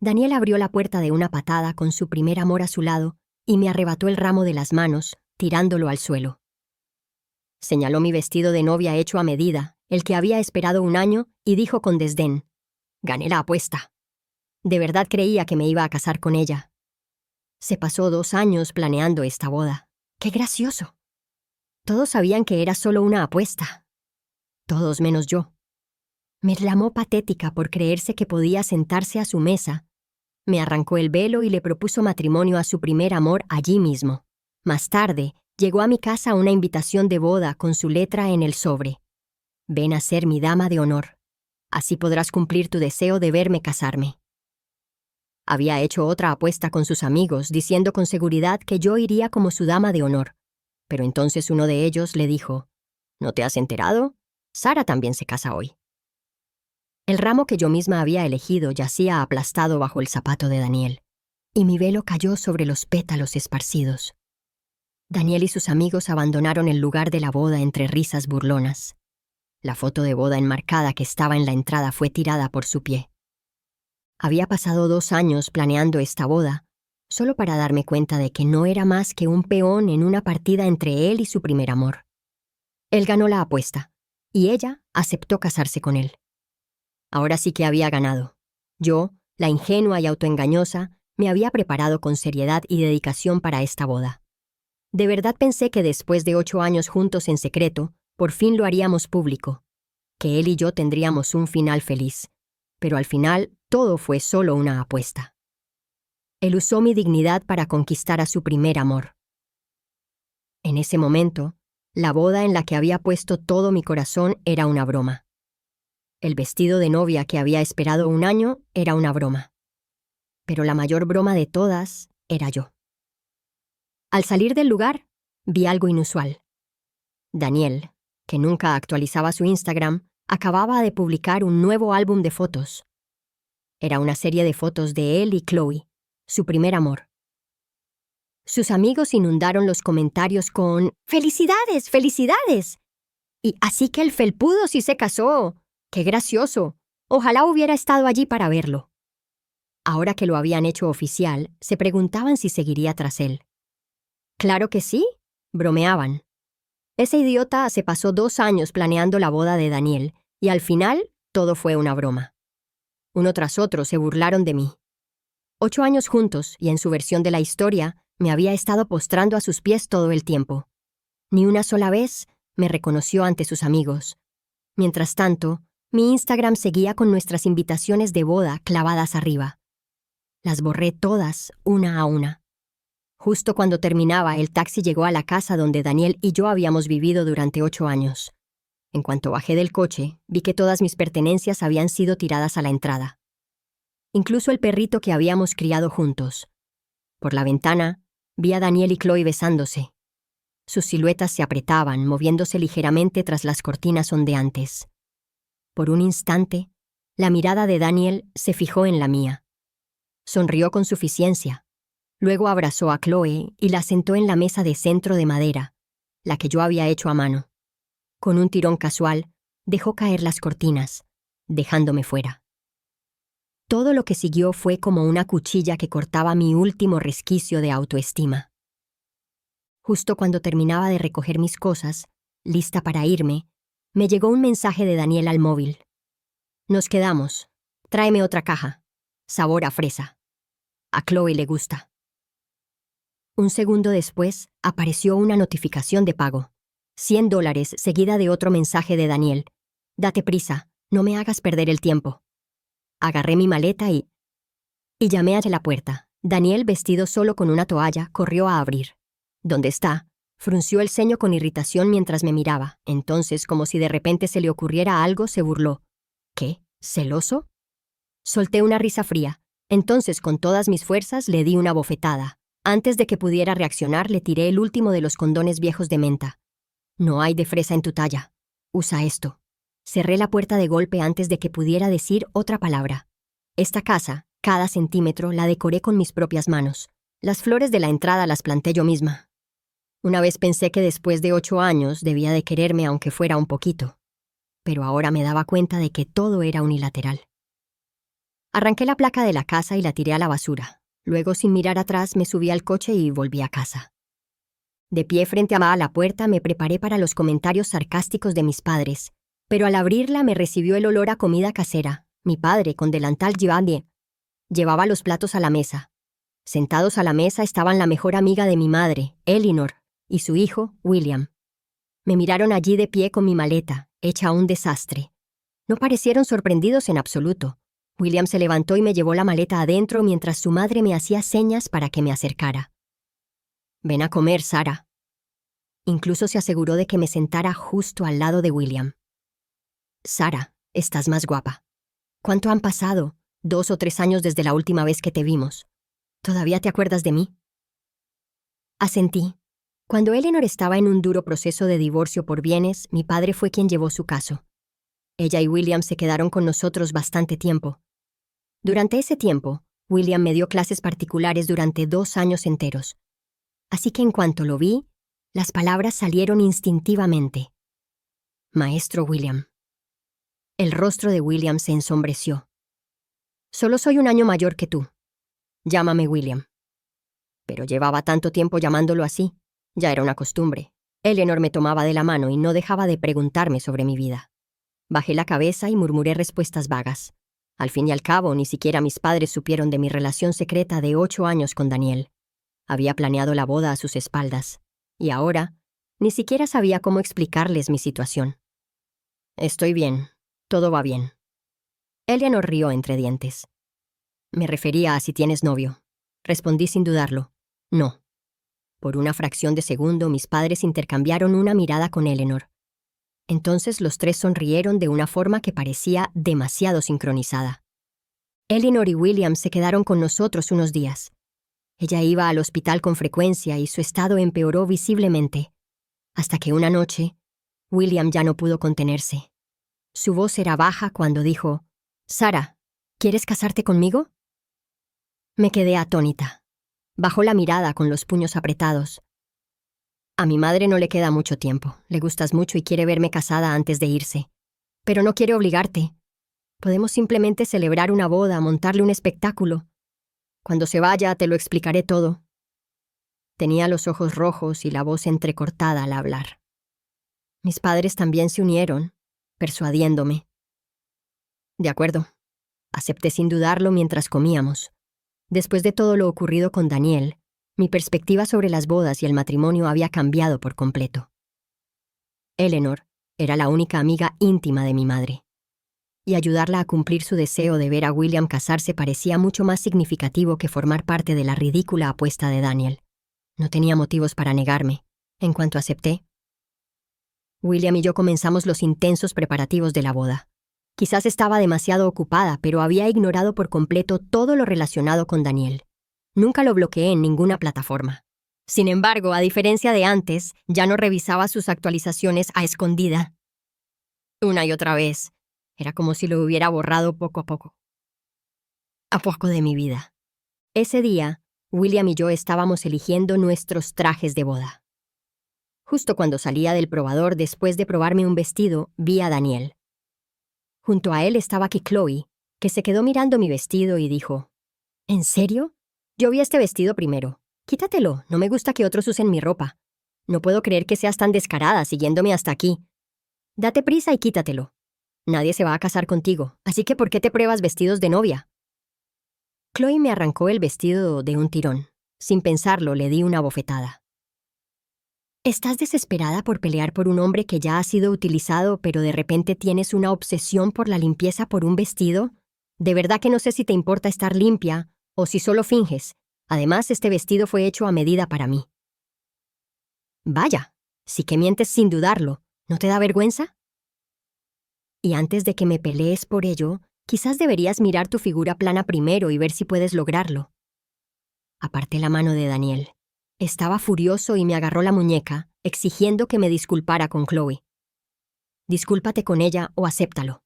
Daniel abrió la puerta de una patada con su primer amor a su lado y me arrebató el ramo de las manos, tirándolo al suelo. Señaló mi vestido de novia hecho a medida, el que había esperado un año, y dijo con desdén: «Gané la apuesta». De verdad creía que me iba a casar con ella. Se pasó 2 años planeando esta boda. ¡Qué gracioso! Todos sabían que era solo una apuesta. Todos menos yo. Me reclamó patética por creerse que podía sentarse a su mesa. Me arrancó el velo y le propuso matrimonio a su primer amor allí mismo. Más tarde, llegó a mi casa una invitación de boda con su letra en el sobre: «Ven a ser mi dama de honor. Así podrás cumplir tu deseo de verme casarme». Había hecho otra apuesta con sus amigos, diciendo con seguridad que yo iría como su dama de honor. Pero entonces uno de ellos le dijo: «¿No te has enterado? Sara también se casa hoy». El ramo que yo misma había elegido yacía aplastado bajo el zapato de Daniel, y mi velo cayó sobre los pétalos esparcidos. Daniel y sus amigos abandonaron el lugar de la boda entre risas burlonas. La foto de boda enmarcada que estaba en la entrada fue tirada por su pie. Había pasado 2 años planeando esta boda, solo para darme cuenta de que no era más que un peón en una partida entre él y su primer amor. Él ganó la apuesta, y ella aceptó casarse con él. Ahora sí que había ganado. Yo, la ingenua y autoengañosa, me había preparado con seriedad y dedicación para esta boda. De verdad pensé que después de 8 años juntos en secreto, por fin lo haríamos público, que él y yo tendríamos un final feliz. Pero al final, todo fue solo una apuesta. Él usó mi dignidad para conquistar a su primer amor. En ese momento, la boda en la que había puesto todo mi corazón era una broma. El vestido de novia que había esperado un año era una broma. Pero la mayor broma de todas era yo. Al salir del lugar, vi algo inusual. Daniel, que nunca actualizaba su Instagram, acababa de publicar un nuevo álbum de fotos. Era una serie de fotos de él y Chloe, su primer amor. Sus amigos inundaron los comentarios con «¡Felicidades, felicidades!» y «Así que el felpudo sí se casó. ¡Qué gracioso! Ojalá hubiera estado allí para verlo». Ahora que lo habían hecho oficial, se preguntaban si seguiría tras él. «Claro que sí», bromeaban. Ese idiota se pasó 2 años planeando la boda de Daniel, y al final todo fue una broma. Uno tras otro se burlaron de mí. 8 años juntos, y en su versión de la historia, me había estado postrando a sus pies todo el tiempo. Ni una sola vez me reconoció ante sus amigos. Mientras tanto, mi Instagram seguía con nuestras invitaciones de boda clavadas arriba. Las borré todas, una a una. Justo cuando terminaba, el taxi llegó a la casa donde Daniel y yo habíamos vivido durante 8 años. En cuanto bajé del coche, vi que todas mis pertenencias habían sido tiradas a la entrada. Incluso el perrito que habíamos criado juntos. Por la ventana, vi a Daniel y Chloe besándose. Sus siluetas se apretaban, moviéndose ligeramente tras las cortinas ondeantes. Por un instante, la mirada de Daniel se fijó en la mía. Sonrió con suficiencia. Luego abrazó a Chloe y la sentó en la mesa de centro de madera, la que yo había hecho a mano. Con un tirón casual, dejó caer las cortinas, dejándome fuera. Todo lo que siguió fue como una cuchilla que cortaba mi último resquicio de autoestima. Justo cuando terminaba de recoger mis cosas, lista para irme, me llegó un mensaje de Daniel al móvil. «Nos quedamos. Tráeme otra caja. Sabor a fresa. A Chloe le gusta». Un segundo después, apareció una notificación de pago. $100 seguida de otro mensaje de Daniel. «Date prisa, no me hagas perder el tiempo». Agarré mi maleta y llamé a la puerta. Daniel, vestido solo con una toalla, corrió a abrir. «¿Dónde está?», frunció el ceño con irritación mientras me miraba. Entonces, como si de repente se le ocurriera algo, se burló. «¿Qué? ¿Celoso?». Solté una risa fría. Entonces, con todas mis fuerzas, le di una bofetada. Antes de que pudiera reaccionar, le tiré el último de los condones viejos de menta. «No hay de fresa en tu talla. Usa esto». Cerré la puerta de golpe antes de que pudiera decir otra palabra. Esta casa, cada centímetro, la decoré con mis propias manos. Las flores de la entrada las planté yo misma. Una vez pensé que después de 8 años debía de quererme aunque fuera un poquito. Pero ahora me daba cuenta de que todo era unilateral. Arranqué la placa de la casa y la tiré a la basura. Luego, sin mirar atrás, me subí al coche y volví a casa. De pie frente a la puerta, me preparé para los comentarios sarcásticos de mis padres, pero al abrirla me recibió el olor a comida casera. Mi padre, con delantal Giovanni, llevaba los platos a la mesa. Sentados a la mesa estaban la mejor amiga de mi madre, Eleanor, y su hijo, William. Me miraron allí de pie con mi maleta, hecha un desastre. No parecieron sorprendidos en absoluto. William se levantó y me llevó la maleta adentro mientras su madre me hacía señas para que me acercara. «Ven a comer, Sara». Incluso se aseguró de que me sentara justo al lado de William. «Sara, estás más guapa. ¿Cuánto han pasado? 2 o 3 años desde la última vez que te vimos. ¿Todavía te acuerdas de mí?» Asentí. Cuando Eleanor estaba en un duro proceso de divorcio por bienes, mi padre fue quien llevó su caso. Ella y William se quedaron con nosotros bastante tiempo. Durante ese tiempo, William me dio clases particulares durante 2 años enteros. Así que en cuanto lo vi, las palabras salieron instintivamente. «Maestro William». El rostro de William se ensombreció. «Solo soy 1 año mayor que tú. Llámame William». Pero llevaba tanto tiempo llamándolo así. Ya era una costumbre. Eleanor me tomaba de la mano y no dejaba de preguntarme sobre mi vida. Bajé la cabeza y murmuré respuestas vagas. Al fin y al cabo, ni siquiera mis padres supieron de mi relación secreta de 8 años con Daniel. Había planeado la boda a sus espaldas. Y ahora, ni siquiera sabía cómo explicarles mi situación. «Estoy bien. Todo va bien». Eleanor rió entre dientes. «Me refería a si tienes novio». Respondí sin dudarlo. «No». Por una fracción de segundo, mis padres intercambiaron una mirada con Eleanor. Entonces los 3 sonrieron de una forma que parecía demasiado sincronizada. Eleanor y William se quedaron con nosotros unos días. Ella iba al hospital con frecuencia y su estado empeoró visiblemente. Hasta que una noche, William ya no pudo contenerse. Su voz era baja cuando dijo: «Sara, ¿quieres casarte conmigo?» Me quedé atónita. Bajó la mirada con los puños apretados. «A mi madre no le queda mucho tiempo. Le gustas mucho y quiere verme casada antes de irse. Pero no quiere obligarte. Podemos simplemente celebrar una boda, montarle un espectáculo. Cuando se vaya, te lo explicaré todo». Tenía los ojos rojos y la voz entrecortada al hablar. Mis padres también se unieron, persuadiéndome. «De acuerdo». Acepté sin dudarlo mientras comíamos. Después de todo lo ocurrido con Daniel, mi perspectiva sobre las bodas y el matrimonio había cambiado por completo. Eleanor era la única amiga íntima de mi madre, y ayudarla a cumplir su deseo de ver a William casarse parecía mucho más significativo que formar parte de la ridícula apuesta de Daniel. No tenía motivos para negarme. En cuanto acepté, William y yo comenzamos los intensos preparativos de la boda. Quizás estaba demasiado ocupada, pero había ignorado por completo todo lo relacionado con Daniel. Nunca lo bloqueé en ninguna plataforma. Sin embargo, a diferencia de antes, ya no revisaba sus actualizaciones a escondida. Una y otra vez. Era como si lo hubiera borrado poco a poco. A poco de mi vida. Ese día, William y yo estábamos eligiendo nuestros trajes de boda. Justo cuando salía del probador después de probarme un vestido, vi a Daniel. Junto a él estaba Chloe, que se quedó mirando mi vestido y dijo: «¿En serio? Yo vi este vestido primero. Quítatelo, no me gusta que otros usen mi ropa. No puedo creer que seas tan descarada siguiéndome hasta aquí. Date prisa y quítatelo. Nadie se va a casar contigo, así que ¿por qué te pruebas vestidos de novia?» Chloe me arrancó el vestido de un tirón. Sin pensarlo, le di una bofetada. ¿Estás desesperada por pelear por un hombre que ya ha sido utilizado, pero de repente tienes una obsesión por la limpieza por un vestido? De verdad que no sé si te importa estar limpia o si solo finges. Además, este vestido fue hecho a medida para mí. Vaya, sí que mientes sin dudarlo. ¿No te da vergüenza? Y antes de que me pelees por ello, quizás deberías mirar tu figura plana primero y ver si puedes lograrlo. Aparté la mano de Daniel. Estaba furioso y me agarró la muñeca, exigiendo que me disculpara con Chloe. «Discúlpate con ella o acéptalo».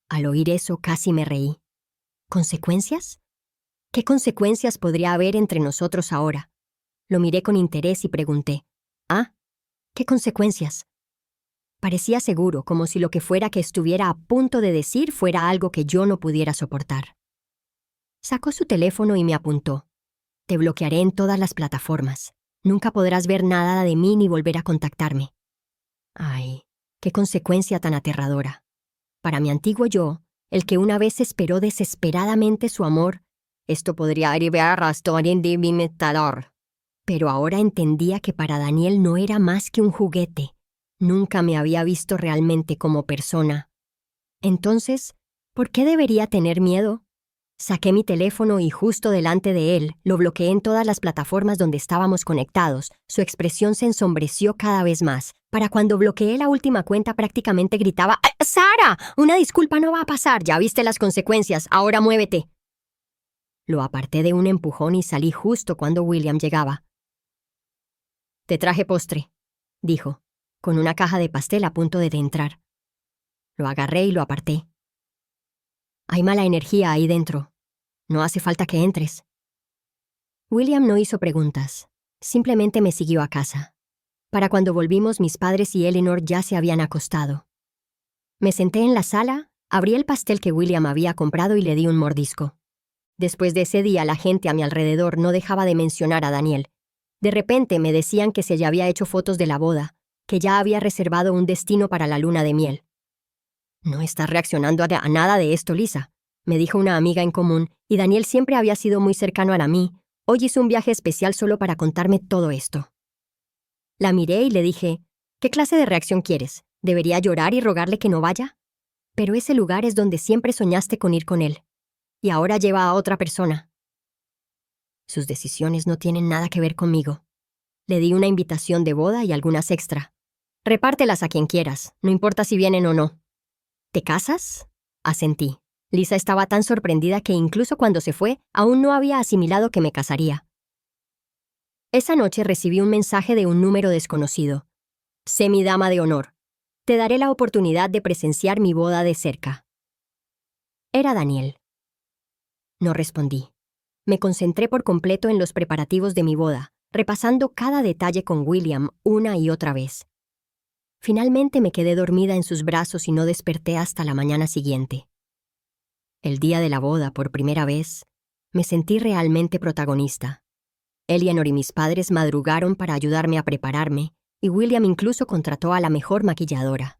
Al oír eso casi me reí. ¿Consecuencias? ¿Qué consecuencias podría haber entre nosotros ahora? Lo miré con interés y pregunté: «¿Ah? ¿Qué consecuencias?» Parecía seguro, como si lo que fuera que estuviera a punto de decir fuera algo que yo no pudiera soportar. Sacó su teléfono y me apuntó. Te bloquearé en todas las plataformas. Nunca podrás ver nada de mí ni volver a contactarme. Ay, qué consecuencia tan aterradora. Para mi antiguo yo, el que una vez esperó desesperadamente su amor, esto podría arribar hasta un limitador. Pero ahora entendía que para Daniel no era más que un juguete. Nunca me había visto realmente como persona. Entonces, ¿por qué debería tener miedo? Saqué mi teléfono y justo delante de él lo bloqueé en todas las plataformas donde estábamos conectados. Su expresión se ensombreció cada vez más. Para cuando bloqueé la última cuenta prácticamente gritaba: ¡Ay, Sara! Una disculpa no va a pasar, ya viste las consecuencias, ahora muévete. Lo aparté de un empujón y salí justo cuando William llegaba. Te traje postre, dijo, con una caja de pastel a punto de entrar. Lo agarré y lo aparté. Hay mala energía ahí dentro. No hace falta que entres. William no hizo preguntas. Simplemente me siguió a casa. Para cuando volvimos, mis padres y Eleanor ya se habían acostado. Me senté en la sala, abrí el pastel que William había comprado y le di un mordisco. Después de ese día, la gente a mi alrededor no dejaba de mencionar a Daniel. De repente me decían que se ya había hecho fotos de la boda, que ya había reservado un destino para la luna de miel. No estás reaccionando a nada de esto, Lisa, me dijo una amiga en común, y Daniel siempre había sido muy cercano a mí. Hoy hizo un viaje especial solo para contarme todo esto. La miré y le dije, ¿qué clase de reacción quieres? ¿Debería llorar y rogarle que no vaya? Pero ese lugar es donde siempre soñaste con ir con él. Y ahora lleva a otra persona. Sus decisiones no tienen nada que ver conmigo. Le di una invitación de boda y algunas extra. Repártelas a quien quieras, no importa si vienen o no. ¿Te casas? Asentí. Lisa estaba tan sorprendida que incluso cuando se fue, aún no había asimilado que me casaría. Esa noche recibí un mensaje de un número desconocido. Sé mi dama de honor. Te daré la oportunidad de presenciar mi boda de cerca. Era Daniel. No respondí. Me concentré por completo en los preparativos de mi boda, repasando cada detalle con William una y otra vez. Finalmente me quedé dormida en sus brazos y no desperté hasta la mañana siguiente. El día de la boda, por primera vez, me sentí realmente protagonista. Eleanor y mis padres madrugaron para ayudarme a prepararme, y William incluso contrató a la mejor maquilladora.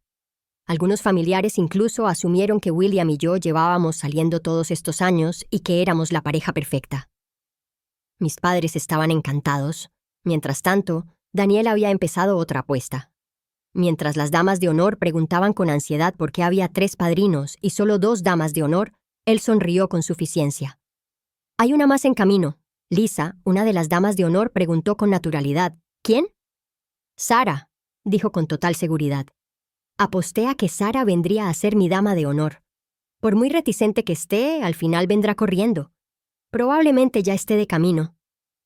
Algunos familiares incluso asumieron que William y yo llevábamos saliendo todos estos años y que éramos la pareja perfecta. Mis padres estaban encantados. Mientras tanto, Daniel había empezado otra apuesta. Mientras las damas de honor preguntaban con ansiedad por qué había 3 padrinos y solo 2 damas de honor, él sonrió con suficiencia. Hay una más en camino. Lisa, una de las damas de honor, preguntó con naturalidad. ¿Quién? Sara, dijo con total seguridad. Aposté a que Sara vendría a ser mi dama de honor. Por muy reticente que esté, al final vendrá corriendo. Probablemente ya esté de camino.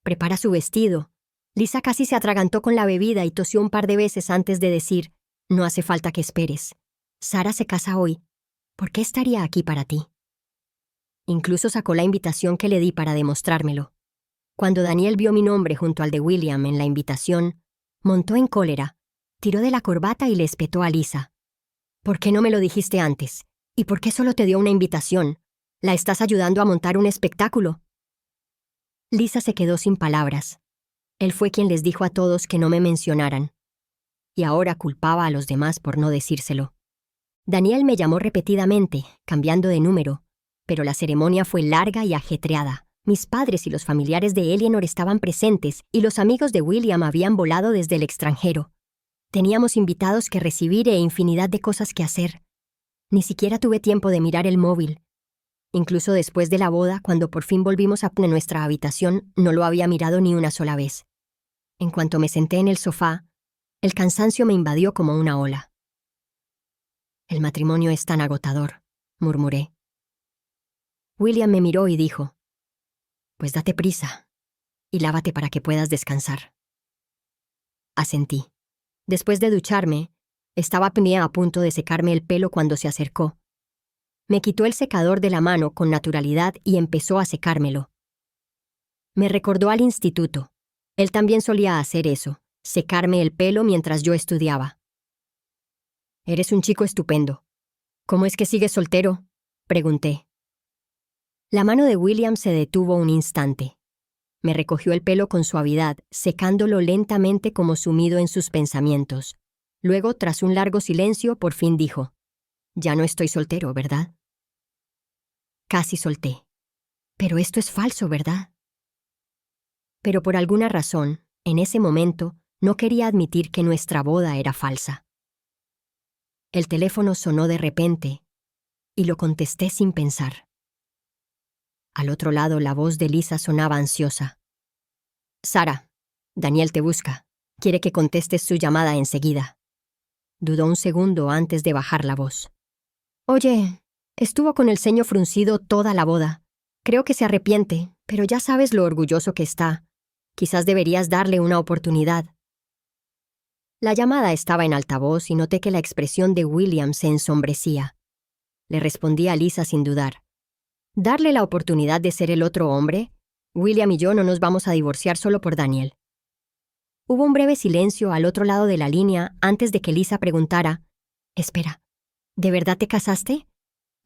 Prepara su vestido. Lisa casi se atragantó con la bebida y tosió un par de veces antes de decir, no hace falta que esperes. Sara se casa hoy. ¿Por qué estaría aquí para ti? Incluso sacó la invitación que le di para demostrármelo. Cuando Daniel vio mi nombre junto al de William en la invitación, montó en cólera, tiró de la corbata y le espetó a Lisa. ¿Por qué no me lo dijiste antes? ¿Y por qué solo te dio una invitación? ¿La estás ayudando a montar un espectáculo? Lisa se quedó sin palabras. Él fue quien les dijo a todos que no me mencionaran. Y ahora culpaba a los demás por no decírselo. Daniel me llamó repetidamente, cambiando de número, pero la ceremonia fue larga y ajetreada. Mis padres y los familiares de Eleanor estaban presentes y los amigos de William habían volado desde el extranjero. Teníamos invitados que recibir e infinidad de cosas que hacer. Ni siquiera tuve tiempo de mirar el móvil. Incluso después de la boda, cuando por fin volvimos a nuestra habitación, no lo había mirado ni una sola vez. En cuanto me senté en el sofá, el cansancio me invadió como una ola. El matrimonio es tan agotador, murmuré. William me miró y dijo, pues date prisa y lávate para que puedas descansar. Asentí. Después de ducharme, estaba a punto de secarme el pelo cuando se acercó. Me quitó el secador de la mano con naturalidad y empezó a secármelo. Me recordó al instituto. Él también solía hacer eso, secarme el pelo mientras yo estudiaba. Eres un chico estupendo. ¿Cómo es que sigues soltero? Pregunté. La mano de William se detuvo un instante. Me recogió el pelo con suavidad, secándolo lentamente como sumido en sus pensamientos. Luego, tras un largo silencio, por fin dijo: «Ya no estoy soltero, ¿verdad?» Casi solté. «Pero esto es falso, ¿verdad?» Pero por alguna razón, en ese momento, no quería admitir que nuestra boda era falsa. El teléfono sonó de repente, y lo contesté sin pensar. Al otro lado, la voz de Lisa sonaba ansiosa. «Sara, Daniel te busca. Quiere que contestes su llamada enseguida». Dudó un segundo antes de bajar la voz. «Oye, estuvo con el ceño fruncido toda la boda. Creo que se arrepiente, pero ya sabes lo orgulloso que está. Quizás deberías darle una oportunidad». La llamada estaba en altavoz y noté que la expresión de William se ensombrecía. Le respondí a Lisa sin dudar. ¿Darle la oportunidad de ser el otro hombre? William y yo no nos vamos a divorciar solo por Daniel. Hubo un breve silencio al otro lado de la línea antes de que Lisa preguntara: «Espera, ¿de verdad te casaste?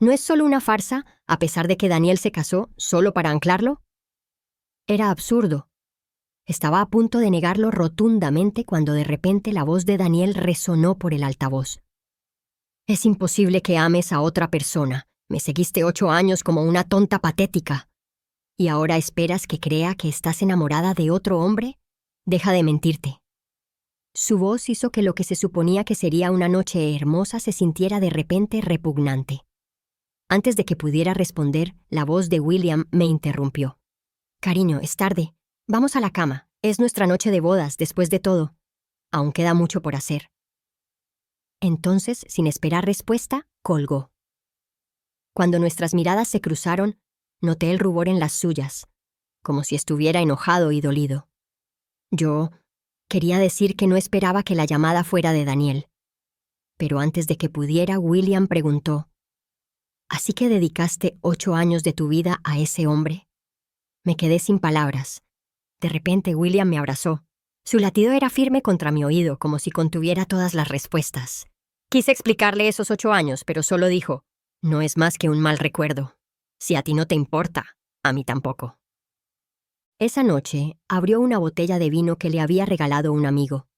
¿No es solo una farsa, a pesar de que Daniel se casó solo para anclarlo?» Era absurdo. Estaba a punto de negarlo rotundamente cuando de repente la voz de Daniel resonó por el altavoz. «Es imposible que ames a otra persona. Me seguiste 8 años como una tonta patética. ¿Y ahora esperas que crea que estás enamorada de otro hombre? Deja de mentirte». Su voz hizo que lo que se suponía que sería una noche hermosa se sintiera de repente repugnante. Antes de que pudiera responder, la voz de William me interrumpió. «Cariño, es tarde. Vamos a la cama. Es nuestra noche de bodas, después de todo. Aún queda mucho por hacer». Entonces, sin esperar respuesta, colgó. Cuando nuestras miradas se cruzaron, noté el rubor en las suyas, como si estuviera enojado y dolido. Yo quería decir que no esperaba que la llamada fuera de Daniel. Pero antes de que pudiera, William preguntó: «¿Así que dedicaste 8 años de tu vida a ese hombre?» Me quedé sin palabras. De repente William me abrazó. Su latido era firme contra mi oído, como si contuviera todas las respuestas. Quise explicarle esos 8 años, pero solo dijo: «No es más que un mal recuerdo. Si a ti no te importa, a mí tampoco». Esa noche abrió una botella de vino que le había regalado un amigo.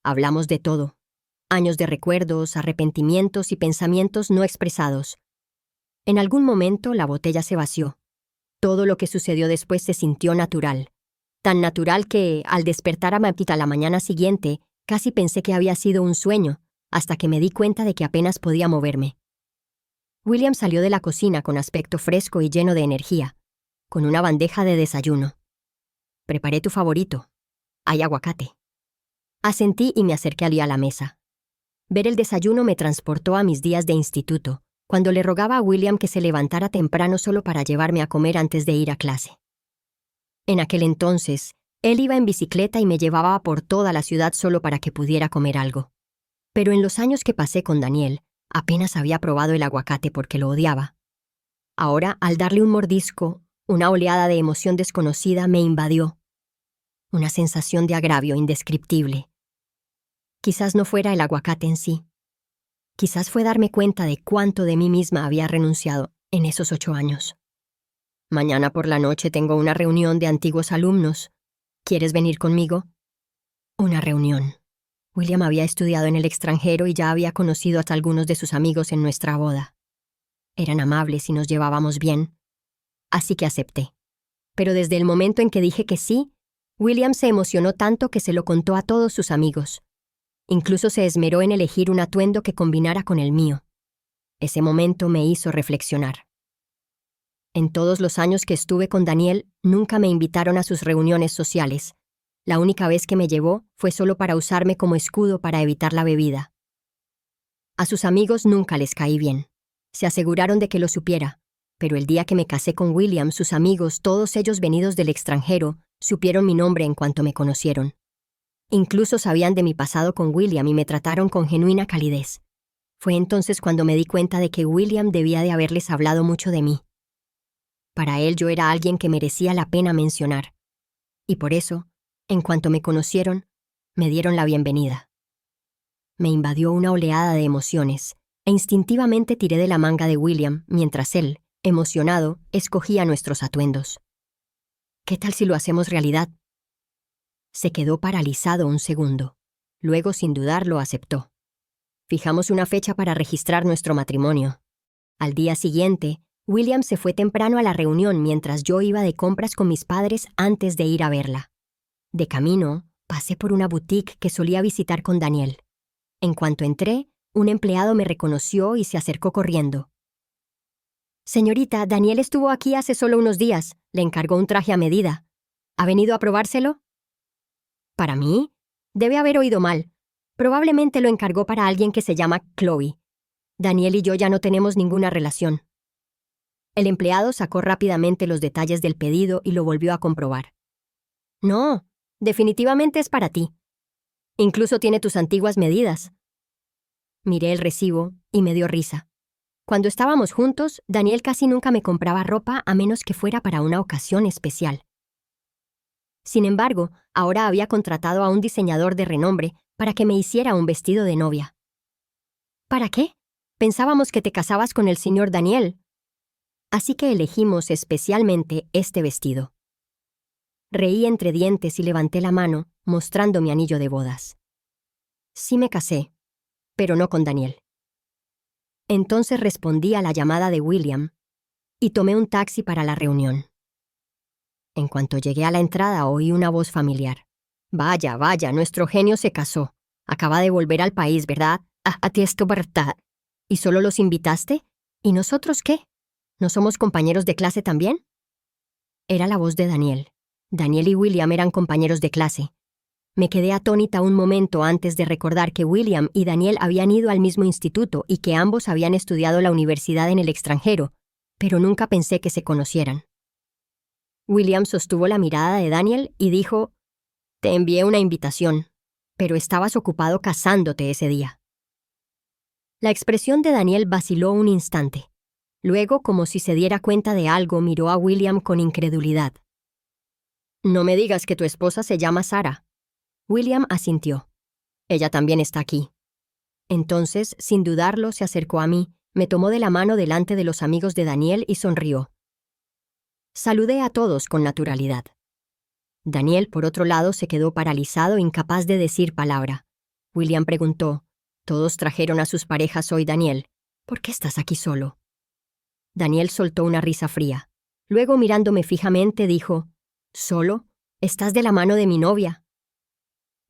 Hablamos de todo. Años de recuerdos, arrepentimientos y pensamientos no expresados. En algún momento la botella se vació. Todo lo que sucedió después se sintió natural. Tan natural que, al despertar a Matita la mañana siguiente, casi pensé que había sido un sueño, hasta que me di cuenta de que apenas podía moverme. William salió de la cocina con aspecto fresco y lleno de energía, con una bandeja de desayuno. «Preparé tu favorito. Hay aguacate». Asentí y me acerqué a la mesa. Ver el desayuno me transportó a mis días de instituto, cuando le rogaba a William que se levantara temprano solo para llevarme a comer antes de ir a clase. En aquel entonces, él iba en bicicleta y me llevaba por toda la ciudad solo para que pudiera comer algo. Pero en los años que pasé con Daniel, apenas había probado el aguacate porque lo odiaba. Ahora, al darle un mordisco, una oleada de emoción desconocida me invadió. Una sensación de agravio indescriptible. Quizás no fuera el aguacate en sí. Quizás fue darme cuenta de cuánto de mí misma había renunciado en esos 8 años. «Mañana por la noche tengo una reunión de antiguos alumnos. ¿Quieres venir conmigo?» Una reunión. William había estudiado en el extranjero y ya había conocido hasta algunos de sus amigos en nuestra boda. Eran amables y nos llevábamos bien. Así que acepté. Pero desde el momento en que dije que sí, William se emocionó tanto que se lo contó a todos sus amigos. Incluso se esmeró en elegir un atuendo que combinara con el mío. Ese momento me hizo reflexionar. En todos los años que estuve con Daniel, nunca me invitaron a sus reuniones sociales. La única vez que me llevó fue solo para usarme como escudo para evitar la bebida. A sus amigos nunca les caí bien. Se aseguraron de que lo supiera, pero el día que me casé con William, sus amigos, todos ellos venidos del extranjero, supieron mi nombre en cuanto me conocieron. Incluso sabían de mi pasado con William y me trataron con genuina calidez. Fue entonces cuando me di cuenta de que William debía de haberles hablado mucho de mí. Para él yo era alguien que merecía la pena mencionar. Y por eso, en cuanto me conocieron, me dieron la bienvenida. Me invadió una oleada de emociones, e instintivamente tiré de la manga de William mientras él, Emocionado, escogía nuestros atuendos. ¿Qué tal si lo hacemos realidad? Se quedó paralizado un segundo. Luego, sin dudarlo, aceptó. Fijamos una fecha para registrar nuestro matrimonio. Al día siguiente, William se fue temprano a la reunión mientras yo iba de compras con mis padres antes de ir a verla. De camino, pasé por una boutique que solía visitar con Daniel. En cuanto entré, un empleado me reconoció y se acercó corriendo. «Señorita, Daniel estuvo aquí hace solo unos días. Le encargó un traje a medida. ¿Ha venido a probárselo?» ¿Para mí? Debe haber oído mal. Probablemente lo encargó para alguien que se llama Chloe. Daniel y yo ya no tenemos ninguna relación. El empleado sacó rápidamente los detalles del pedido y lo volvió a comprobar. «No, definitivamente es para ti. Incluso tiene tus antiguas medidas». Miré el recibo y me dio risa. Cuando estábamos juntos, Daniel casi nunca me compraba ropa a menos que fuera para una ocasión especial. Sin embargo, ahora había contratado a un diseñador de renombre para que me hiciera un vestido de novia. ¿Para qué? Pensábamos que te casabas con el señor Daniel. Así que elegimos especialmente este vestido. Reí entre dientes y levanté la mano, mostrando mi anillo de bodas. Sí me casé, pero no con Daniel. Entonces respondí a la llamada de William y tomé un taxi para la reunión. En cuanto llegué a la entrada oí una voz familiar. «Vaya, vaya, nuestro genio se casó. Acaba de volver al país, ¿verdad? A ti esto, ¿verdad? ¿Y solo los invitaste? ¿Y nosotros qué? ¿No somos compañeros de clase también?» Era la voz de Daniel. Daniel y William eran compañeros de clase. Me quedé atónita un momento antes de recordar que William y Daniel habían ido al mismo instituto y que ambos habían estudiado la universidad en el extranjero, pero nunca pensé que se conocieran. William sostuvo la mirada de Daniel y dijo: «Te envié una invitación, pero estabas ocupado casándote ese día». La expresión de Daniel vaciló un instante. Luego, como si se diera cuenta de algo, miró a William con incredulidad. «No me digas que tu esposa se llama Sara». William asintió. «Ella también está aquí». Entonces, sin dudarlo, se acercó a mí, me tomó de la mano delante de los amigos de Daniel y sonrió. Saludé a todos con naturalidad. Daniel, por otro lado, se quedó paralizado, incapaz de decir palabra. William preguntó: «Todos trajeron a sus parejas hoy, Daniel. ¿Por qué estás aquí solo?» Daniel soltó una risa fría. Luego, mirándome fijamente, dijo: «¿Solo? Estás de la mano de mi novia».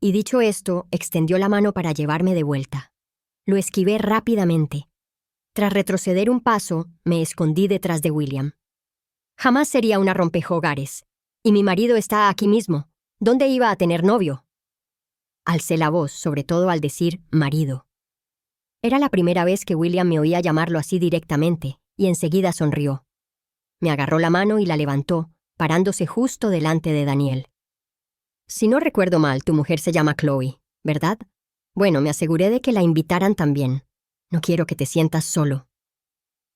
Y dicho esto, extendió la mano para llevarme de vuelta. Lo esquivé rápidamente. Tras retroceder un paso, me escondí detrás de William. Jamás sería una rompehogares. Y mi marido está aquí mismo. ¿Dónde iba a tener novio? Alcé la voz, sobre todo al decir marido. Era la primera vez que William me oía llamarlo así directamente, y enseguida sonrió. Me agarró la mano y la levantó, parándose justo delante de Daniel. «Si no recuerdo mal, tu mujer se llama Chloe, ¿verdad? Bueno, me aseguré de que la invitaran también. No quiero que te sientas solo».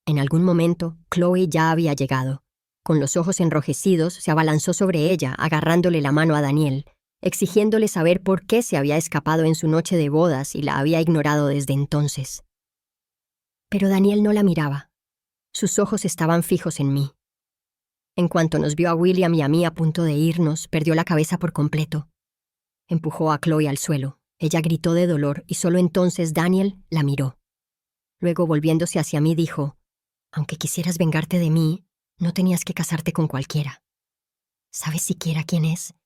En algún momento, Chloe ya había llegado. Con los ojos enrojecidos, se abalanzó sobre ella, agarrándole la mano a Daniel, exigiéndole saber por qué se había escapado en su noche de bodas y la había ignorado desde entonces. Pero Daniel no la miraba. Sus ojos estaban fijos en mí. En cuanto nos vio a William y a mí a punto de irnos, perdió la cabeza por completo. Empujó a Chloe al suelo. Ella gritó de dolor y solo entonces Daniel la miró. Luego, volviéndose hacia mí, dijo: «Aunque quisieras vengarte de mí, no tenías que casarte con cualquiera. ¿Sabes siquiera quién es?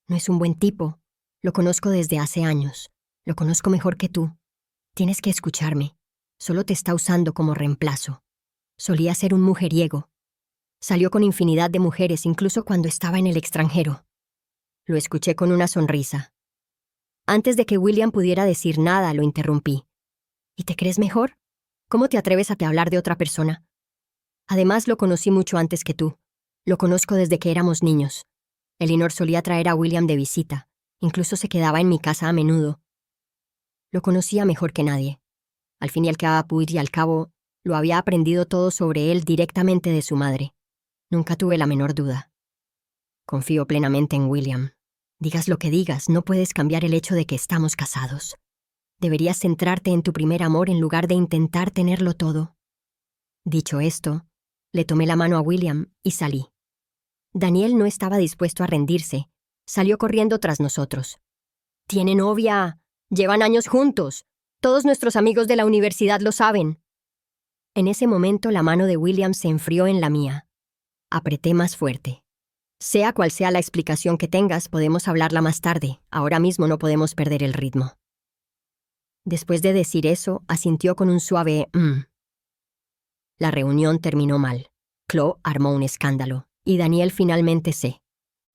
No es un buen tipo. Lo conozco desde hace años. Lo conozco mejor que tú. Tienes que escucharme. Solo te está usando como reemplazo. Solía ser un mujeriego. Salió con infinidad de mujeres, incluso cuando estaba en el extranjero». Lo escuché con una sonrisa. Antes de que William pudiera decir nada, lo interrumpí. «¿Y te crees mejor? ¿Cómo te atreves a hablar de otra persona? Además, lo conocí mucho antes que tú. Lo conozco desde que éramos niños. Elinor solía traer a William de visita. Incluso se quedaba en mi casa a menudo. Lo conocía mejor que nadie. Al fin y al cabo, lo había aprendido todo sobre él directamente de su madre. Nunca tuve la menor duda. Confío plenamente en William. Digas lo que digas, no puedes cambiar el hecho de que estamos casados. Deberías centrarte en tu primer amor en lugar de intentar tenerlo todo». Dicho esto, Le tomé la mano a William y salí. Daniel no estaba dispuesto a rendirse. Salió corriendo tras nosotros. «¿Tiene novia? Llevan años juntos. Todos nuestros amigos de la universidad lo saben». En ese momento la mano de William se enfrió en la mía. Apreté más fuerte. «Sea cual sea la explicación que tengas, podemos hablarla más tarde. Ahora mismo no podemos perder el ritmo». Después de decir eso, asintió con un suave La reunión terminó mal. Chloe armó un escándalo, y Daniel finalmente se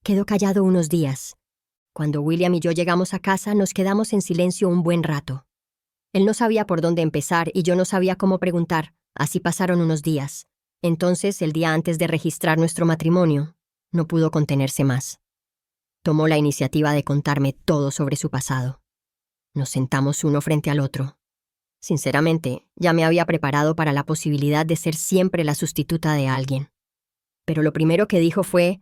quedó callado unos días. Cuando William y yo llegamos a casa, nos quedamos en silencio un buen rato. Él no sabía por dónde empezar y yo no sabía cómo preguntar. Así pasaron unos días. Entonces, el día antes de registrar nuestro matrimonio, no pudo contenerse más. Tomó la iniciativa de contarme todo sobre su pasado. Nos sentamos uno frente al otro. Sinceramente, ya me había preparado para la posibilidad de ser siempre la sustituta de alguien. Pero lo primero que dijo fue: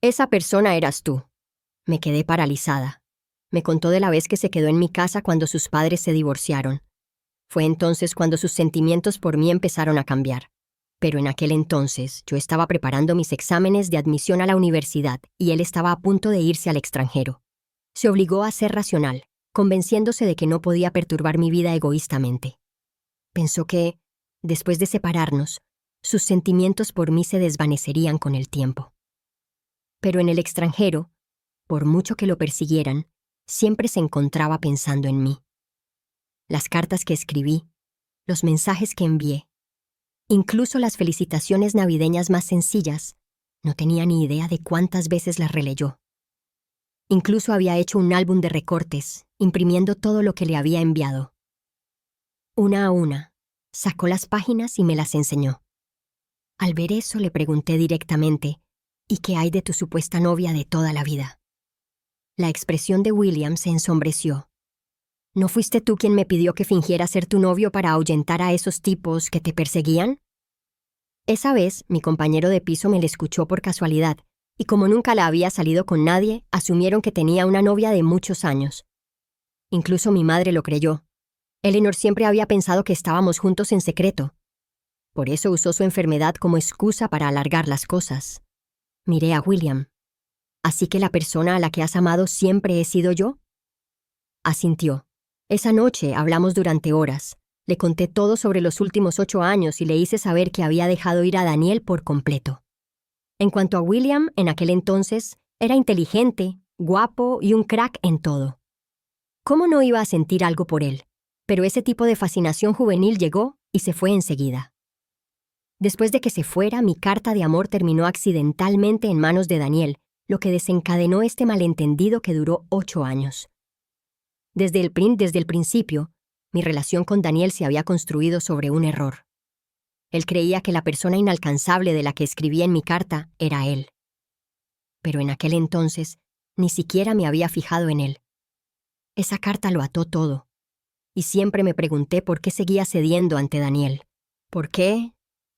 «Esa persona eras tú». Me quedé paralizada. Me contó de la vez que se quedó en mi casa cuando sus padres se divorciaron. Fue entonces cuando sus sentimientos por mí empezaron a cambiar. Pero en aquel entonces yo estaba preparando mis exámenes de admisión a la universidad y él estaba a punto de irse al extranjero. Se obligó a ser racional, convenciéndose de que no podía perturbar mi vida egoístamente. Pensó que, después de separarnos, sus sentimientos por mí se desvanecerían con el tiempo. Pero en el extranjero, por mucho que lo persiguieran, siempre se encontraba pensando en mí. Las cartas que escribí, los mensajes que envié, incluso las felicitaciones navideñas más sencillas, no tenía ni idea de cuántas veces las releyó. Incluso había hecho un álbum de recortes, imprimiendo todo lo que le había enviado. Una a una, sacó las páginas y me las enseñó. Al ver eso le pregunté directamente: «¿Y qué hay de tu supuesta novia de toda la vida?». La expresión de William se ensombreció. «¿No fuiste tú quien me pidió que fingiera ser tu novio para ahuyentar a esos tipos que te perseguían?». Esa vez, mi compañero de piso me le escuchó por casualidad, y como nunca la había salido con nadie, asumieron que tenía una novia de muchos años. Incluso mi madre lo creyó. Eleanor siempre había pensado que estábamos juntos en secreto. Por eso usó su enfermedad como excusa para alargar las cosas. Miré a William. «¿Así que la persona a la que has amado siempre he sido yo?». Asintió. Esa noche hablamos durante horas. Le conté todo sobre los últimos 8 años y le hice saber que había dejado ir a Daniel por completo. En cuanto a William, en aquel entonces, era inteligente, guapo y un crack en todo. ¿Cómo no iba a sentir algo por él? Pero ese tipo de fascinación juvenil llegó y se fue enseguida. Después de que se fuera, mi carta de amor terminó accidentalmente en manos de Daniel, lo que desencadenó este malentendido que duró 8 años. Desde el principio, mi relación con Daniel se había construido sobre un error. Él creía que la persona inalcanzable de la que escribía en mi carta era él. Pero en aquel entonces, ni siquiera me había fijado en él. Esa carta lo ató todo. Y siempre me pregunté por qué seguía cediendo ante Daniel. ¿Por qué?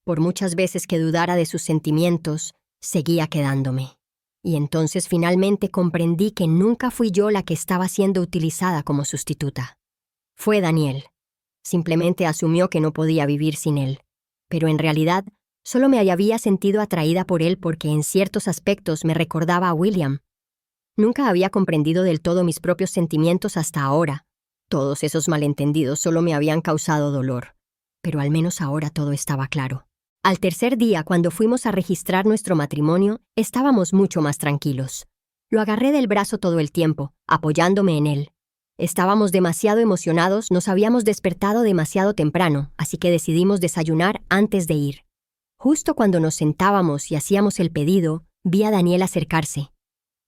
Por muchas veces que dudara de sus sentimientos, seguía quedándome. Y entonces finalmente comprendí que nunca fui yo la que estaba siendo utilizada como sustituta. Fue Daniel. Simplemente asumió que no podía vivir sin él. Pero en realidad, solo me había sentido atraída por él porque en ciertos aspectos me recordaba a William. Nunca había comprendido del todo mis propios sentimientos hasta ahora. Todos esos malentendidos solo me habían causado dolor. Pero al menos ahora todo estaba claro. Al tercer día, cuando fuimos a registrar nuestro matrimonio, estábamos mucho más tranquilos. Lo agarré del brazo todo el tiempo, apoyándome en él. Estábamos demasiado emocionados, nos habíamos despertado demasiado temprano, así que decidimos desayunar antes de ir. Justo cuando nos sentábamos y hacíamos el pedido, vi a Daniel acercarse.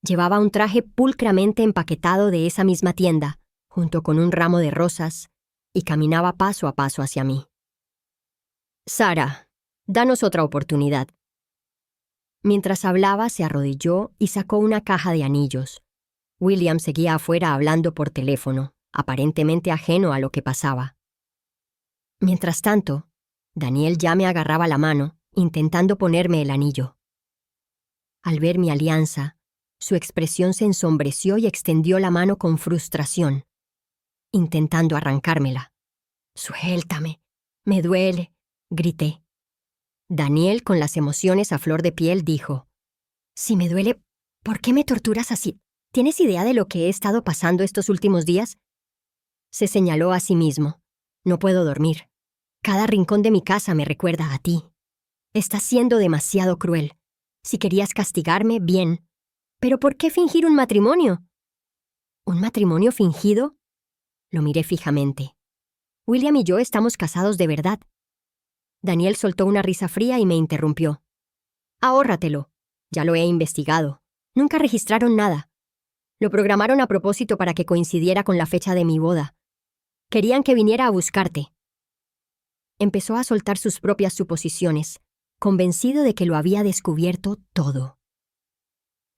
Llevaba un traje pulcramente empaquetado de esa misma tienda, junto con un ramo de rosas, y caminaba paso a paso hacia mí. «Sara, danos otra oportunidad». Mientras hablaba, se arrodilló y sacó una caja de anillos. William seguía afuera hablando por teléfono, aparentemente ajeno a lo que pasaba. Mientras tanto, Daniel ya me agarraba la mano, intentando ponerme el anillo. Al ver mi alianza, su expresión se ensombreció y extendió la mano con frustración, intentando arrancármela. «Suéltame, me duele», grité. Daniel, con las emociones a flor de piel, dijo: «Si me duele, ¿por qué me torturas así? ¿Tienes idea de lo que he estado pasando estos últimos días?» Se señaló a sí mismo. «No puedo dormir. Cada rincón de mi casa me recuerda a ti. Estás siendo demasiado cruel. Si querías castigarme, bien. ¿Pero por qué fingir un matrimonio?» «¿Un matrimonio fingido?» Lo miré fijamente. «William y yo estamos casados de verdad». Daniel soltó una risa fría y me interrumpió. «Ahórratelo. Ya lo he investigado. Nunca registraron nada. Lo programaron a propósito para que coincidiera con la fecha de mi boda. Querían que viniera a buscarte». Empezó a soltar sus propias suposiciones, convencido de que lo había descubierto todo.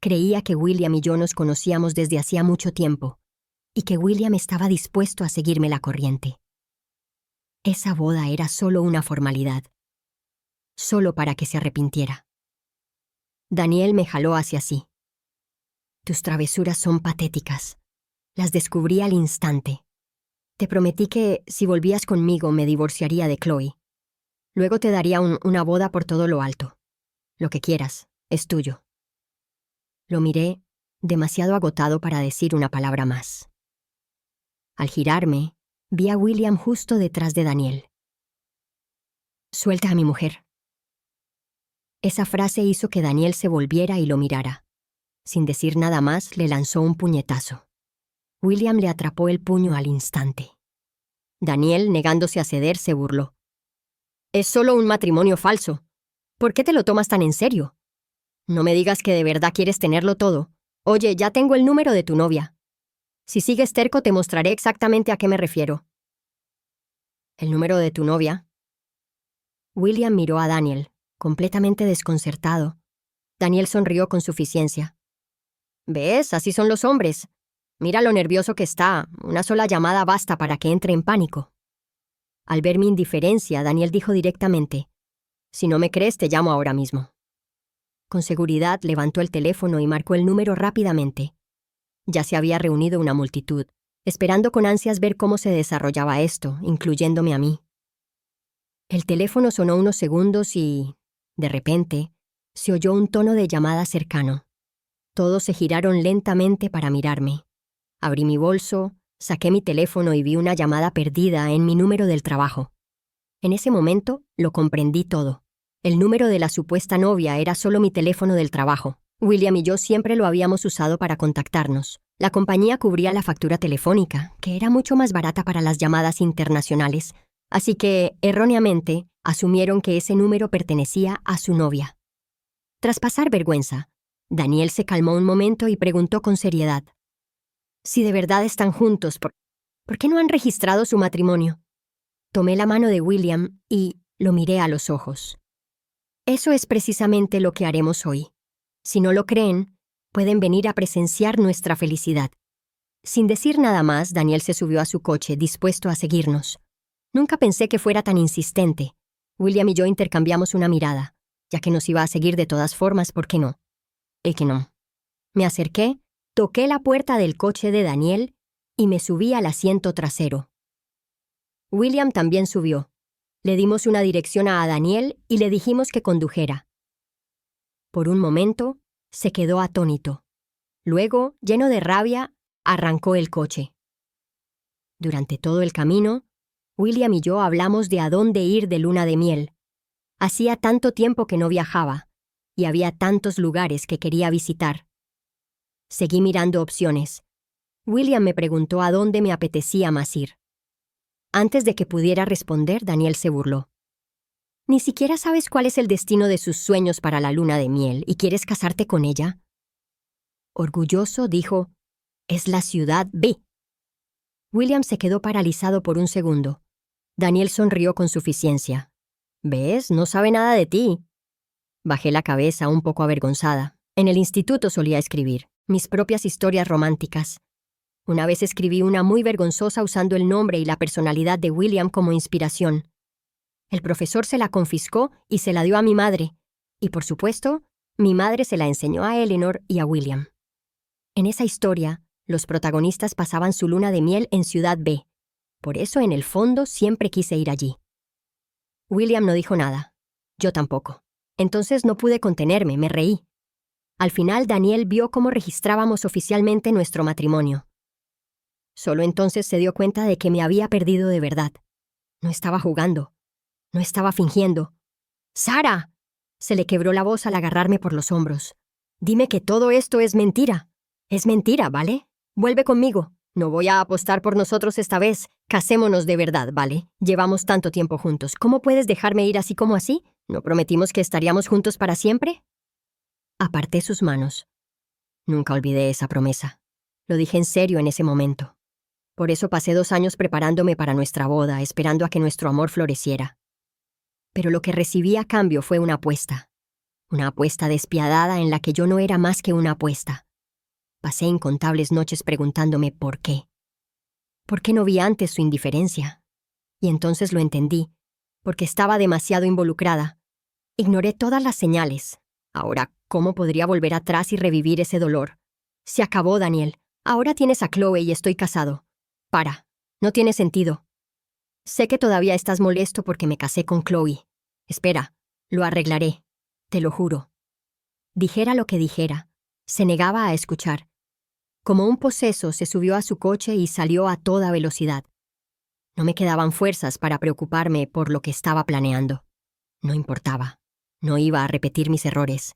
Creía que William y yo nos conocíamos desde hacía mucho tiempo, y que William estaba dispuesto a seguirme la corriente. Esa boda era solo una formalidad, solo para que se arrepintiera. Daniel me jaló hacia sí. «Tus travesuras son patéticas. Las descubrí al instante. Te prometí que, si volvías conmigo, me divorciaría de Chloe. Luego te daría una boda por todo lo alto. Lo que quieras, es tuyo». Lo miré, demasiado agotado para decir una palabra más. Al girarme, vi a William justo detrás de Daniel. «Suelta a mi mujer». Esa frase hizo que Daniel se volviera y lo mirara. Sin decir nada más, le lanzó un puñetazo. William le atrapó el puño al instante. Daniel, negándose a ceder, se burló. «Es solo un matrimonio falso. ¿Por qué te lo tomas tan en serio? No me digas que de verdad quieres tenerlo todo. Oye, ya tengo el número de tu novia. Si sigues terco, te mostraré exactamente a qué me refiero». «¿El número de tu novia?» William miró a Daniel, completamente desconcertado. Daniel sonrió con suficiencia. «¿Ves? Así son los hombres. Mira lo nervioso que está. Una sola llamada basta para que entre en pánico». Al ver mi indiferencia, Daniel dijo directamente: «Si no me crees, te llamo ahora mismo». Con seguridad levantó el teléfono y marcó el número rápidamente. Ya se había reunido una multitud, esperando con ansias ver cómo se desarrollaba esto, incluyéndome a mí. El teléfono sonó unos segundos y, de repente, se oyó un tono de llamada cercano. Todos se giraron lentamente para mirarme. Abrí mi bolso, saqué mi teléfono y vi una llamada perdida en mi número del trabajo. En ese momento lo comprendí todo. El número de la supuesta novia era solo mi teléfono del trabajo. William y yo siempre lo habíamos usado para contactarnos. La compañía cubría la factura telefónica, que era mucho más barata para las llamadas internacionales, así que, erróneamente, asumieron que ese número pertenecía a su novia. Tras pasar vergüenza, Daniel se calmó un momento y preguntó con seriedad: «Si de verdad están juntos, ¿por qué no han registrado su matrimonio?» Tomé la mano de William y lo miré a los ojos. «Eso es precisamente lo que haremos hoy. Si no lo creen, pueden venir a presenciar nuestra felicidad». Sin decir nada más, Daniel se subió a su coche, dispuesto a seguirnos. Nunca pensé que fuera tan insistente. William y yo intercambiamos una mirada, ya que nos iba a seguir de todas formas, ¿por qué no? ¿Y que no? Me acerqué, toqué la puerta del coche de Daniel y me subí al asiento trasero. William también subió. Le dimos una dirección a Daniel y le dijimos que condujera. Por un momento, se quedó atónito. Luego, lleno de rabia, arrancó el coche. Durante todo el camino, William y yo hablamos de a dónde ir de luna de miel. Hacía tanto tiempo que no viajaba, y había tantos lugares que quería visitar. Seguí mirando opciones. William me preguntó a dónde me apetecía más ir. Antes de que pudiera responder, Daniel se burló. «¿Ni siquiera sabes cuál es el destino de sus sueños para la luna de miel y quieres casarte con ella?» Orgulloso, dijo: «Es la ciudad B». William se quedó paralizado por un segundo. Daniel sonrió con suficiencia. «¿Ves? No sabe nada de ti». Bajé la cabeza un poco avergonzada. En el instituto solía escribir mis propias historias románticas. Una vez escribí una muy vergonzosa usando el nombre y la personalidad de William como inspiración. El profesor se la confiscó y se la dio a mi madre. Y por supuesto, mi madre se la enseñó a Eleanor y a William. En esa historia, los protagonistas pasaban su luna de miel en Ciudad B. Por eso, en el fondo, siempre quise ir allí. William no dijo nada. Yo tampoco. Entonces no pude contenerme, me reí. Al final, Daniel vio cómo registrábamos oficialmente nuestro matrimonio. Solo entonces se dio cuenta de que me había perdido de verdad. No estaba jugando. No estaba fingiendo. ¡Sara! Se le quebró la voz al agarrarme por los hombros. Dime que todo esto es mentira. Es mentira, ¿vale? Vuelve conmigo. No voy a apostar por nosotros esta vez. Casémonos de verdad, ¿vale? Llevamos tanto tiempo juntos. ¿Cómo puedes dejarme ir así como así? ¿No prometimos que estaríamos juntos para siempre? Aparté sus manos. Nunca olvidé esa promesa. Lo dije en serio en ese momento. Por eso pasé 2 años preparándome para nuestra boda, esperando a que nuestro amor floreciera. Pero lo que recibí a cambio fue una apuesta. Una apuesta despiadada en la que yo no era más que una apuesta. Pasé incontables noches preguntándome por qué. ¿Por qué no vi antes su indiferencia? Y entonces lo entendí, porque estaba demasiado involucrada. Ignoré todas las señales. Ahora, ¿cómo podría volver atrás y revivir ese dolor? Se acabó, Daniel. Ahora tienes a Chloe y estoy casado. Para. No tiene sentido. Sé que todavía estás molesto porque me casé con Chloe. Espera, lo arreglaré. Te lo juro. Dijera lo que dijera, se negaba a escuchar. Como un poseso, se subió a su coche y salió a toda velocidad. No me quedaban fuerzas para preocuparme por lo que estaba planeando. No importaba. No iba a repetir mis errores.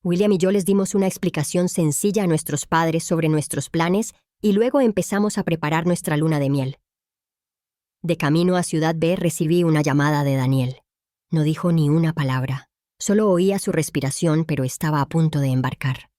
William y yo les dimos una explicación sencilla a nuestros padres sobre nuestros planes y luego empezamos a preparar nuestra luna de miel. De camino a Ciudad B recibí una llamada de Daniel. No dijo ni una palabra. Solo oía su respiración, pero estaba a punto de embarcar.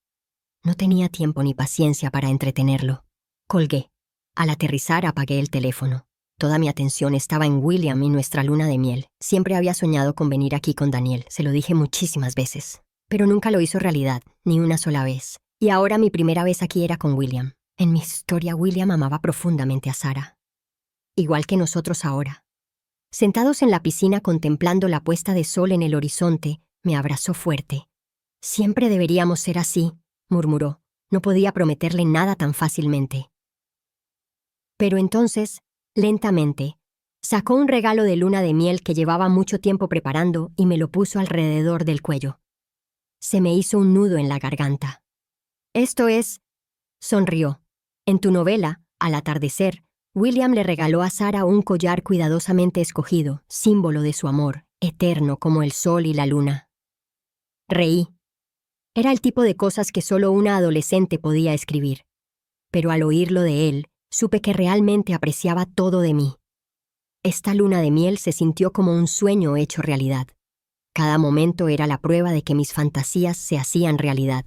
No tenía tiempo ni paciencia para entretenerlo. Colgué. Al aterrizar apagué el teléfono. Toda mi atención estaba en William y nuestra luna de miel. Siempre había soñado con venir aquí con Daniel, se lo dije muchísimas veces. Pero nunca lo hizo realidad, ni una sola vez. Y ahora mi primera vez aquí era con William. En mi historia, William amaba profundamente a Sara. Igual que nosotros ahora. Sentados en la piscina contemplando la puesta de sol en el horizonte, me abrazó fuerte. Siempre deberíamos ser así, murmuró. No podía prometerle nada tan fácilmente. Pero entonces, lentamente, sacó un regalo de luna de miel que llevaba mucho tiempo preparando y me lo puso alrededor del cuello. Se me hizo un nudo en la garganta. Esto es... Sonrió. En tu novela, Al atardecer, William le regaló a Sara un collar cuidadosamente escogido, símbolo de su amor, eterno como el sol y la luna. Reí. Era el tipo de cosas que solo una adolescente podía escribir. Pero al oírlo de él, supe que realmente apreciaba todo de mí. Esta luna de miel se sintió como un sueño hecho realidad. Cada momento era la prueba de que mis fantasías se hacían realidad.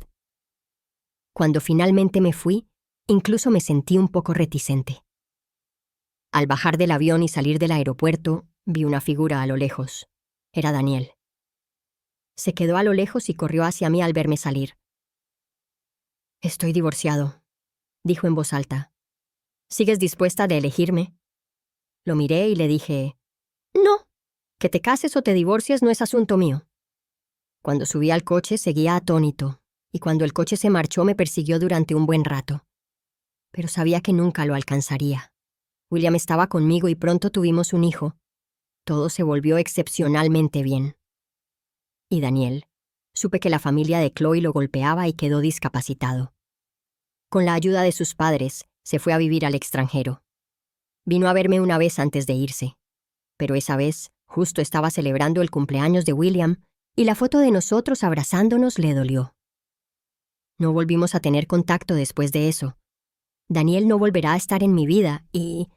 Cuando finalmente me fui, incluso me sentí un poco reticente. Al bajar del avión y salir del aeropuerto, vi una figura a lo lejos. Era Daniel. Se quedó a lo lejos y corrió hacia mí al verme salir. «Estoy divorciado», dijo en voz alta. «¿Sigues dispuesta de elegirme?» Lo miré y le dije, «No, que te cases o te divorcies no es asunto mío». Cuando subí al coche seguía atónito, y cuando el coche se marchó me persiguió durante un buen rato. Pero sabía que nunca lo alcanzaría. William estaba conmigo y pronto tuvimos un hijo. Todo se volvió excepcionalmente bien. Y Daniel. Supe que la familia de Chloe lo golpeaba y quedó discapacitado. Con la ayuda de sus padres, se fue a vivir al extranjero. Vino a verme una vez antes de irse. Pero esa vez, justo estaba celebrando el cumpleaños de William, y la foto de nosotros abrazándonos le dolió. No volvimos a tener contacto después de eso. Daniel no volverá a estar en mi vida y,